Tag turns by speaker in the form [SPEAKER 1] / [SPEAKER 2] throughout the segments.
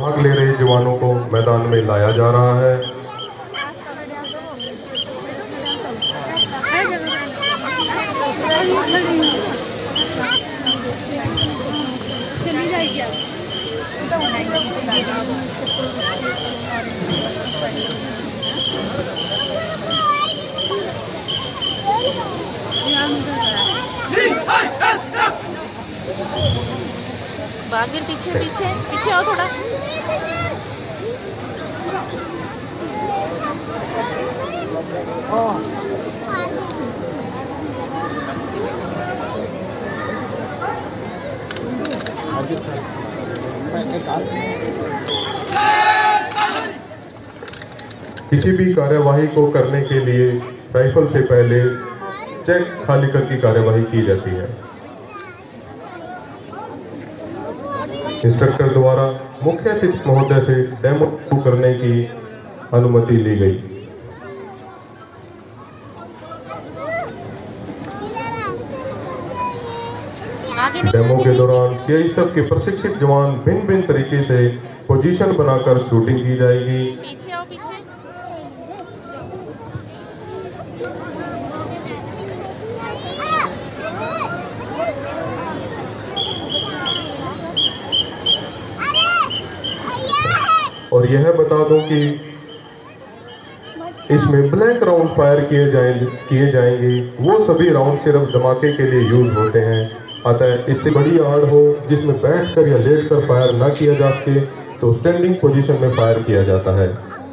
[SPEAKER 1] भाग ले रहे जवानों को मैदान में लाया जा रहा है।
[SPEAKER 2] चली जाएगी बाकी पीछे पीछे पीछे आओ थोड़ा।
[SPEAKER 1] किसी भी कार्यवाही को करने के लिए राइफल से पहले चेक खाली कर की कार्यवाही की जाती है। इंस्ट्रक्टर द्वारा मुख्य अतिथि महोदय से डेमो करने की अनुमति ली गई। डेमो के दौरान सीआईएसएफ के प्रशिक्षित जवान भिन्न भिन्न तरीके से पोजीशन बनाकर शूटिंग की जाएगी।
[SPEAKER 2] पीछे आओ पीछे।
[SPEAKER 1] और यह बता दूं कि इसमें ब्लैंक राउंड फायर किए जाएंगे। वो सभी राउंड सिर्फ धमाके के लिए यूज होते हैं। अतः इससे बड़ी आड़ हो जिसमें बैठकर या लेटकर फायर ना किया जा सके तो स्टैंडिंग पोजीशन में फायर किया जाता है।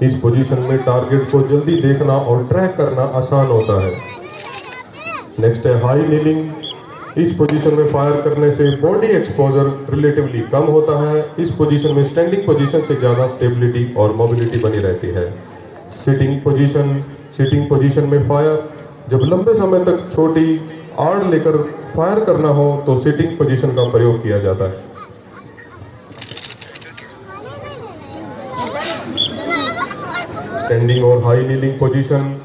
[SPEAKER 1] इस पोजीशन में टारगेट को जल्दी देखना और ट्रैक करना आसान होता है। नेक्स्ट है हाई नीलिंग। इस पोजीशन में फायर करने से बॉडी एक्सपोजर रिलेटिवली कम होता है। इस पोजीशन में स्टैंडिंग पोजीशन से ज़्यादा स्टेबिलिटी और मोबिलिटी बनी रहती है। सिटिंग पोजीशन में फायर। जब लंबे समय तक छोटी आड़ लेकर फायर करना हो तो सिटिंग पोजीशन का प्रयोग किया जाता है। स्टैंडिंग और हाई नीलिंग पोजीशन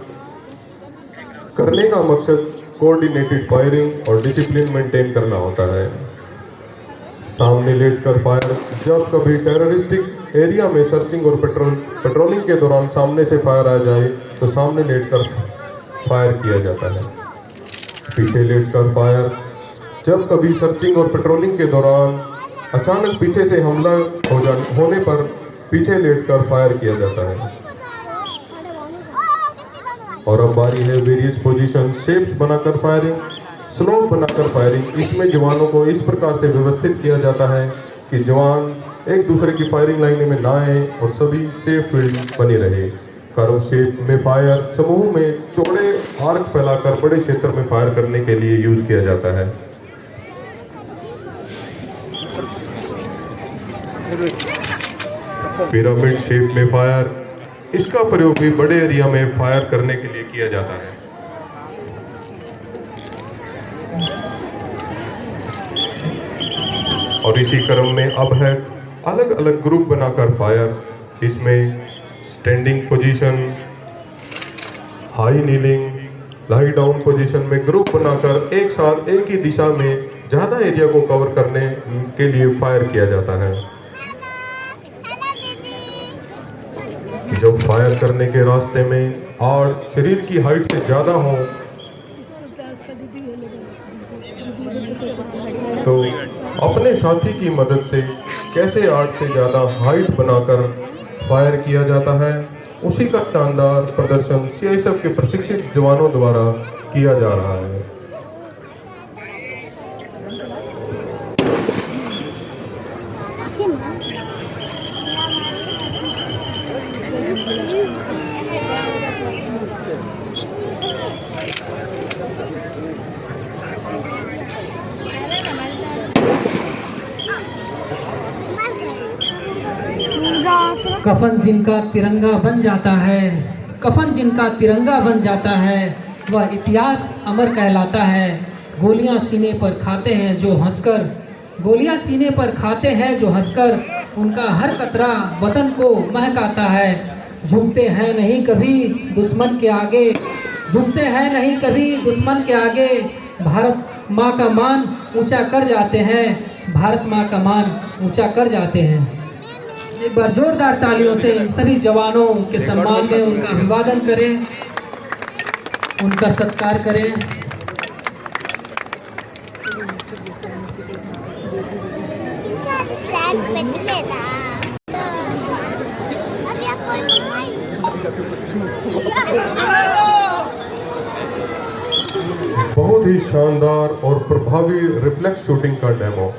[SPEAKER 1] करने का मकसद कोऑर्डिनेटेड फायरिंग और डिसिप्लिन मेंटेन करना होता है। सामने लेटकर फायर। जब कभी टेररिस्टिक एरिया में सर्चिंग और पेट्रोलिंग के दौरान सामने से फायर आ जाए तो सामने लेटकर फायर किया जाता है। पीछे लेटकर फायर। जब कभी सर्चिंग और पेट्रोलिंग के दौरान अचानक पीछे से हमला होने पर पीछे लेटकर फायर किया जाता है। और अब बारी है वेरियस पोजीशन शेप्स बनाकर फायरिंग, स्लोप बनाकर फायरिंग। इसमें जवानों को इस प्रकार से व्यवस्थित किया जाता है कि जवान एक दूसरे की फायरिंग लाइन में ना आए और सभी सेफ फील्ड बनी रहे। कर्व शेप में फायर समूह में चौड़े आर्क फैलाकर बड़े क्षेत्र में फायर करने के लिए यूज किया जाता है। पिरामिड शेप में फायर। इसका प्रयोग भी बड़े एरिया में फायर करने के लिए किया जाता है। और इसी क्रम में अब है अलग अलग ग्रुप बनाकर फायर। इसमें standing position, high kneeling, lie down position में ग्रुप बनाकर एक साथ एक ही दिशा में ज़्यादा एरिया को कवर करने के लिए फायर किया जाता है। जब फायर करने के रास्ते में आड़ शरीर की हाइट से ज़्यादा हो तो अपने साथी की मदद से कैसे आड़ से ज़्यादा हाइट बनाकर फायर किया जाता है, उसी का शानदार प्रदर्शन सीआईएसएफ के प्रशिक्षित जवानों द्वारा किया जा रहा है।
[SPEAKER 3] कफन जिनका तिरंगा बन जाता है, कफन जिनका तिरंगा बन जाता है, वह इतिहास अमर कहलाता है। गोलियां सीने पर खाते हैं जो हंसकर, गोलियां सीने पर खाते हैं जो हंसकर, उनका हर कतरा वतन को महकाता है। झुकते हैं नहीं कभी दुश्मन के आगे, झुकते हैं नहीं कभी दुश्मन के आगे, भारत माँ का मान ऊंचा कर जाते हैं, भारत माँ का मान ऊंचा कर जाते हैं। एक बार जोरदार तालियों से इन सभी जवानों के सम्मान में उनका अभिवादन करें, उनका सत्कार करें।
[SPEAKER 4] फ्लैग पेट लेता अभी आप
[SPEAKER 1] बहुत ही शानदार और प्रभावी रिफ्लेक्स शूटिंग का डेमो।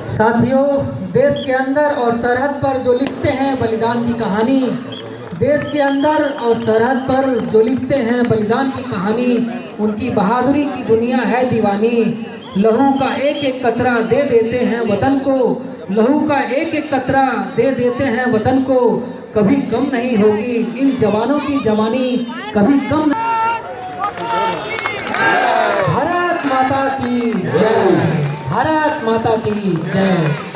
[SPEAKER 3] साथियों, देश के अंदर और सरहद पर जो लिखते हैं बलिदान की कहानी, देश के अंदर और सरहद पर जो लिखते हैं बलिदान की कहानी, उनकी बहादुरी की दुनिया है दीवानी। लहू का एक एक कतरा दे देते हैं वतन को, लहू का एक एक कतरा दे देते हैं वतन को। कभी कम नहीं होगी इन जवानों की जवानी, कभी कम। भारत माता की जय, भारत माता की जय।